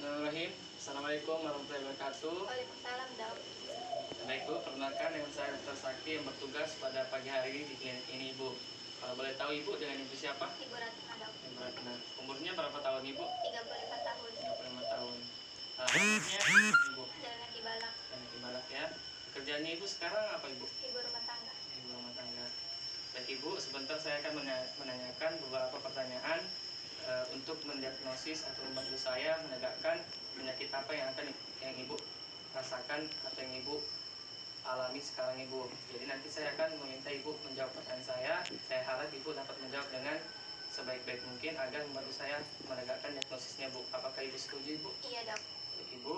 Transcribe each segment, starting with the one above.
Bismillahirrahmanirrahim. Assalamualaikum warahmatullahi wabarakatuh. Waalaikumsalam, Dok. Baik Bu, perkenalkan dengan saya Dr. Sakti yang bertugas pada pagi hari ini di klinik ini Ibu. Kalau boleh tahu Ibu dengan Ibu siapa? Ibu Ratna, Dok. Ibu Ratna. Umurnya berapa tahun Ibu? 35 tahun. 35 tahun. Umurnya Ibu? Jalan Cibalak. Dan Kibalak ya. Kerjaannya Ibu sekarang apa Ibu? Ibu rumah tangga. Ibu rumah tangga. Baik Ibu, sebentar saya akan menanyakan beberapa pertanyaan untuk mendiagnosis atau membantu saya menegakkan penyakit apa yang Ibu rasakan atau yang Ibu alami sekarang Ibu. Jadi nanti saya akan meminta Ibu menjawab pertanyaan saya. Saya harap Ibu dapat menjawab dengan sebaik-baik mungkin agar membantu saya menegakkan diagnosisnya Bu. Apakah Ibu setuju Ibu? Iya, Dok. Baik, Ibu,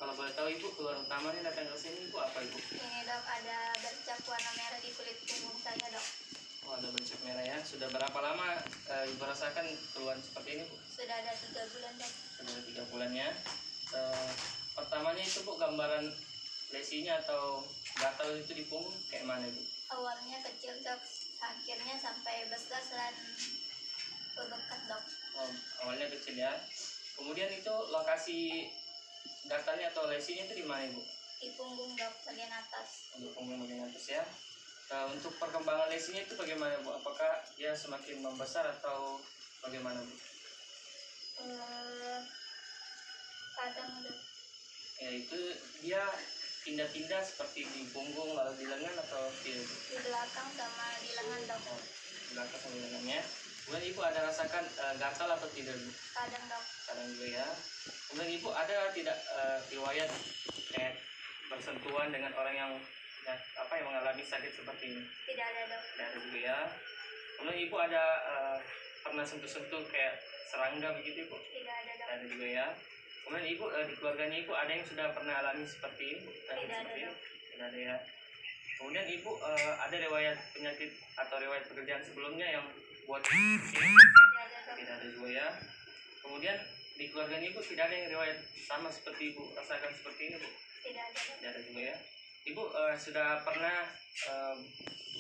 kalau boleh tahu Ibu, keluhan utamanya datang ke sini Ibu apa Ibu? Ini, Dok, ada bercak warna merah di kulit punggung saya, Dok. Oh, ada bercak merah ya. Sudah berapa lama Ibu rasakan keluhan seperti ini Bu? Sudah ada 3 bulan, Dok. Sudah ada 3 bulan ya. Pertamanya itu Bu, gambaran lesinya atau gatal itu di punggung kayak mana Bu? Awalnya kecil, Dok. Akhirnya sampai besar dan bebekat, Dok. Oh, awalnya kecil ya. Kemudian itu lokasi gatalnya atau lesinya itu di mana Ibu? Di punggung, Dok, bagian atas. Untuk punggung bagian atas ya. Untuk perkembangan lesinya itu bagaimana Bu? Apakah dia semakin membesar atau bagaimana Bu? Kadang, Dok. Ya itu dia pindah-pindah seperti di punggung lalu di lengan atau di belakang sama di lengan, Dok. belakang sama di lengannya. Kemudian Ibu ada rasakan gatal atau tidak Bu? Kadang, Dok. Kadang juga ya. Kemudian Ibu ada tidak riwayat bersentuhan dengan orang yang mengalami sakit seperti ini? Tidak ada, Dok. Tidak ada juga ya. Kemudian Ibu ada pernah sentuh-sentuh kayak serangga begitu Ibu? Tidak ada, Dok. Tidak ada juga ya. Kemudian Ibu di keluarganya Ibu ada yang sudah pernah alami seperti ini Bu? Tidak ada, Dok. Tidak ada ya. Kemudian Ibu ada riwayat penyakit atau riwayat pekerjaan sebelumnya yang buat ini? Tidak ada, Dok. Tidak ada juga ya. Kemudian di keluarganya Ibu tidak ada yang riwayat sama seperti Ibu rasakan seperti ini Bu? Tidak ada, Dok. Tidak ada juga ya. Ibu sudah pernah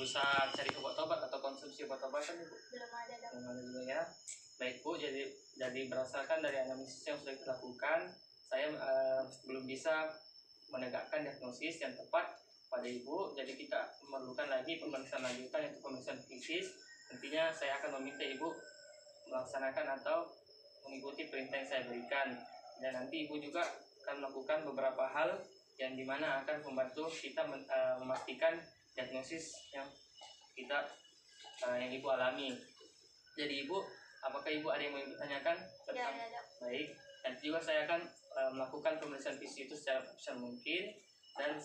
berusaha cari obat-obat atau konsumsi obat-obatan Ibu? Belum ada, Dok. Belum ada juga ya. Baik Bu, jadi berdasarkan dari analisis yang sudah kita lakukan, saya belum bisa menegakkan diagnosis yang tepat pada Ibu. Jadi kita memerlukan lagi pemeriksaan lanjutan yaitu pemeriksaan fisik. Nantinya saya akan meminta Ibu melaksanakan atau mengikuti perintah yang saya berikan. Dan nanti Ibu juga akan melakukan beberapa hal yang dimana akan membantu kita memastikan diagnosis yang Ibu alami. Jadi Ibu, apakah Ibu ada yang mau ditanyakan? Tidak ada, Dok. Baik, nanti juga saya akan melakukan pemeriksaan fisik itu secara profesional mungkin. Dan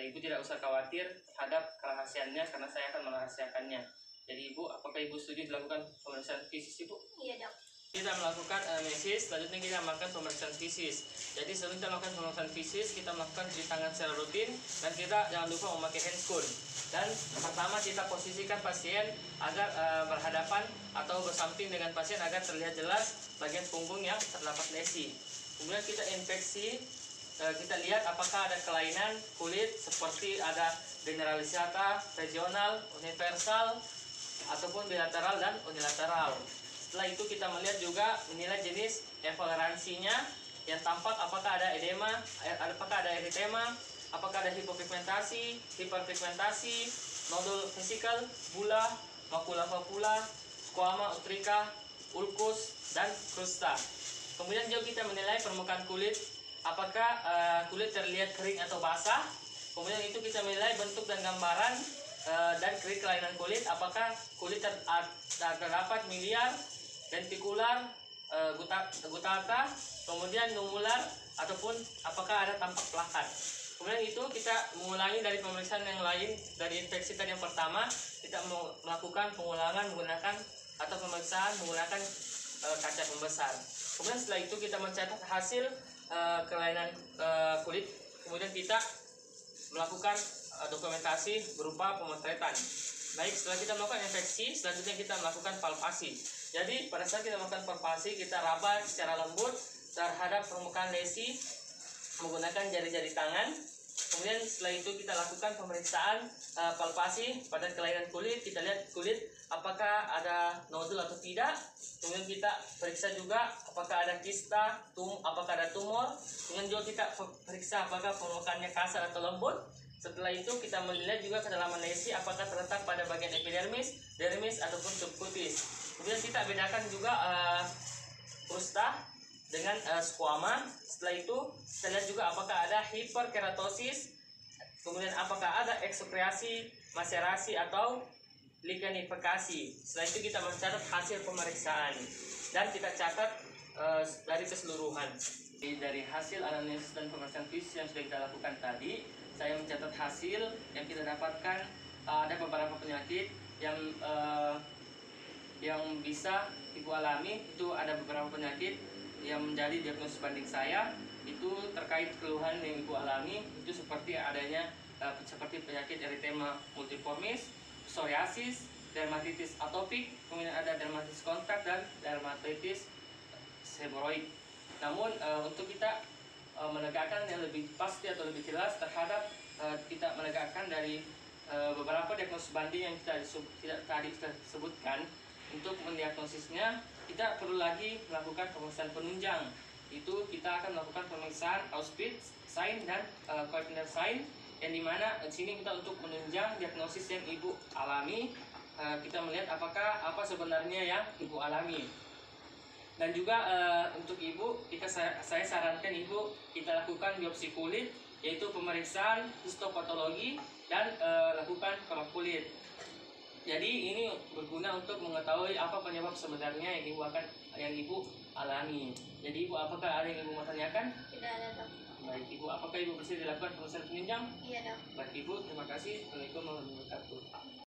Ibu tidak usah khawatir terhadap kerahasiaannya karena saya akan merahasiakannya. Jadi Ibu, apakah Ibu setuju dilakukan pemeriksaan fisik Ibu? Iya, Dok. Kita melakukan analisis, selanjutnya kita melakukan pemeriksaan fisik. Jadi sebelum kita melakukan pemeriksaan fisik, kita melakukan cuci tangan secara rutin dan kita jangan lupa memakai handscoon. Dan pertama kita posisikan pasien agar berhadapan atau bersamping dengan pasien agar terlihat jelas bagian punggung yang terdapat lesi. Kemudian kita inspeksi, kita lihat apakah ada kelainan kulit seperti ada generalisata, regional, universal, ataupun bilateral dan unilateral. Setelah itu kita melihat juga menilai jenis toleransinya yang tampak apakah ada edema, apakah ada eritema, apakah ada hipopigmentasi, hiperpigmentasi, nodul vesikal, bula, makula papula, squama utrica, ulkus, dan krusta. Kemudian juga kita menilai permukaan kulit, apakah kulit terlihat kering atau basah. Kemudian itu kita menilai bentuk dan gambaran dan kelainan kulit, apakah kulit terdapat miliar, lentikular, gutata, kemudian numular, ataupun apakah ada tampak plakat. Kemudian itu kita mengulangi dari pemeriksaan yang lain, dari inspeksi tadi yang pertama, kita melakukan pengulangan menggunakan atau pemeriksaan menggunakan kaca pembesar. Kemudian setelah itu kita mencatat hasil kelainan kulit, kemudian kita melakukan dokumentasi berupa pemotretan. Baik, setelah kita melakukan inspeksi, selanjutnya kita melakukan palpasi. Jadi pada saat kita melakukan palpasi, kita raba secara lembut terhadap permukaan lesi menggunakan jari-jari tangan. Kemudian setelah itu kita lakukan pemeriksaan palpasi pada kelainan kulit. Kita lihat kulit apakah ada nodul atau tidak. Kemudian kita periksa juga apakah ada kista, apakah ada tumor. Kemudian juga kita periksa apakah permukaannya kasar atau lembut. Setelah itu kita melihat juga kedalaman lesi apakah terletak pada bagian epidermis, dermis ataupun subkutis. Kemudian kita bedakan juga krusta dengan squama. Setelah itu kita lihat juga apakah ada hiperkeratosis, kemudian apakah ada eksekreasi, maserasi atau lignifikasi. Setelah itu kita mencatat hasil pemeriksaan dan kita catat dari keseluruhan. Dari hasil analisis dan pemeriksaan fisik yang sudah kita lakukan tadi, saya mencatat hasil yang kita dapatkan. Ada beberapa penyakit yang bisa ibu alami. Itu ada beberapa penyakit yang menjadi diagnosis banding saya, itu terkait keluhan yang ibu alami. Itu seperti adanya seperti penyakit erythema multiformis, psoriasis, dermatitis atopik, kemudian ada dermatitis kontak dan dermatitis seborrhoid. Namun untuk kita menegakkan yang lebih pasti atau lebih jelas terhadap kita menegakkan dari beberapa diagnosis banding yang kita tadi sebutkan, untuk mendiagnosisnya kita perlu lagi melakukan pemeriksaan penunjang. Itu kita akan melakukan pemeriksaan Auspitz sign dan Koepner sign, yang dimana di sini kita untuk menunjang diagnosis yang ibu alami. Kita melihat apakah apa sebenarnya yang ibu alami. Dan juga untuk ibu, saya sarankan ibu kita lakukan biopsi kulit, yaitu pemeriksaan histopatologi dan lakukan kolak kulit. Jadi ini berguna untuk mengetahui apa penyebab sebenarnya yang ibu alami. Jadi ibu, apakah ada yang ibu mau tanyakan? Tidak ada, Dok. Baik ibu, apakah ibu bersedia dilakukan pemeriksaan penunjang? Iya, Dok. Baik ibu, terima kasih. Assalamualaikum warahmatullahi wabarakatuh.